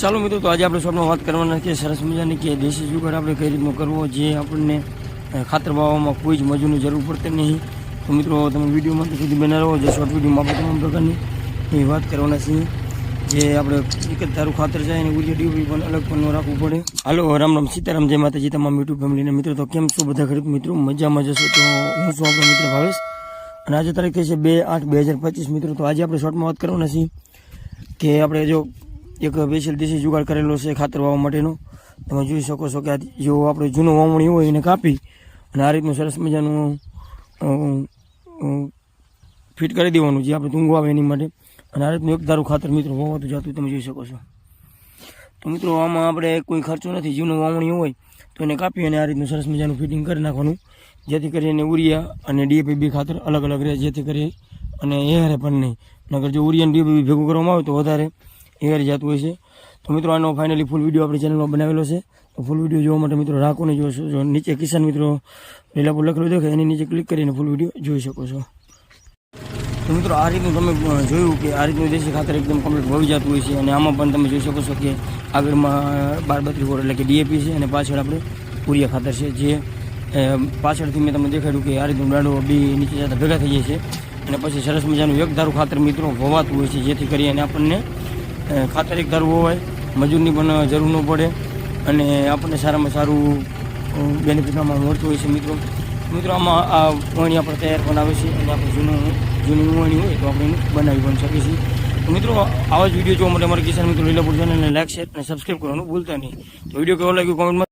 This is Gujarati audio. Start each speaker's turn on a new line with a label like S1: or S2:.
S1: ચાલો મિત્રો, તો આજે આપણે શોપમાં વાત કરવાના કે સરસ મજાની કે દેશી જુગાડ આપણે કઈ રીતનો કરવો જે આપણને ખાતર વાવવામાં કોઈ જ મજૂરની જરૂર પડતી નહીં. તો મિત્રો તમે વિડીયોમાં સુધી બના રહો. જે શોર્ટ વિડીયોમાં આપણે તમામ પ્રકારની એ વાત કરવાના છીએ. જે આપણે એક જ ધારું ખાતર જાય અને ઉરિયા ડીપી પણ અલગ પણ રાખવું પડે. હાલો, રામ રામ, સીતારામ, જય માતાજી તમામ યુટ્યુબ ફેમિલીને મિત્રો. તો કેમ છો બધા ખેડૂત મિત્રો? મજામાં જશો? તો હું છું આપણો મિત્ર ભાવેશ અને આજે તારીખ થઈ છે 2/8/2025 મિત્રો. તો આજે આપણે શોર્ટમાં વાત કરવાના છીએ કે આપણે જો એક સ્પેશિયલ દેશી જુગાડ કરેલો છે ખાતર વાવવા માટેનો. તમે જોઈ શકો છો કે જો આપણે જૂનો વાવણી હોય એને કાપી અને આ રીતનું સરસ મજાનું ફિટ કરી દેવાનું, જે આપણે ઊંઘ આવે એની માટે. અને આ રીતનું એક ધારું ખાતર મિત્રો વાવતું જતું તમે જોઈ શકો છો. તો મિત્રો આમાં આપણે કોઈ ખર્ચો નથી. જૂનો વાવણી હોય તો એને કાપી અને આ રીતનું સરસ મજાનું ફિટિંગ કરી નાખવાનું, જેથી કરીને ઉરિયા અને ડીએપી બી ખાતર અલગ અલગ રહે, જેથી કરી અને એરે પણ નહીં. નગર જો ઉરિયા અને ડીએપી ભેગું કરવામાં આવે તો વધારે એર જતું હોય છે. તો મિત્રો આનો ફાઇનલી ફૂલ વિડીયો આપણી ચેનલમાં બનાવેલો છે. તો ફૂલ વિડીયો જોવા માટે મિત્રો રાખો ને જોશો. જો નીચે કિસાન મિત્રો લીલા પર લખેલું દેખાય એની નીચે ક્લિક કરીને ફૂલ વિડીયો જોઈ શકો છો. તો મિત્રો આ રીતનું તમે જોયું કે આ રીતનું દેશી ખાતર એકદમ કમ્પ્લીટ વળી જતું હોય છે. અને આમાં પણ તમે જોઈ શકો છો કે આગળમાં 12-32 એટલે કે ડીએપી છે અને પાછળ આપણે ઉરિયા ખાતર છે. જે પાછળથી મેં તમને દેખાડ્યું કે આ રીતનું દાંડો બી નીચે જતા ભેગા થઈ જાય છે અને પછી સરસ મજાનું એક ધારું ખાતર મિત્રો વવાતું હોય છે, જેથી કરીને આપણને ખાતર એક ધારું હોવાય, મજૂરની પણ જરૂર ન પડે અને આપણને સારામાં સારું બેનિફિટ આમાં મળતું હોય છે મિત્રો. મિત્રો આમાં આ વણી આપણે તૈયાર પણ આવે છે અને આપણે જૂની વણી હોય તો આપણે એને બનાવી પણ શકીએ છીએ. તો મિત્રો આવા જ વિડીયો જોવા માટે અમારા કિસાન મિત્રો લીલાપુર ચેનલને લાઈક, શેર અને સબસ્ક્રાઈબ કરવાનું ભૂલતા નહીં. તો વિડીયો કેવો લાગ્યો કોમેન્ટમાં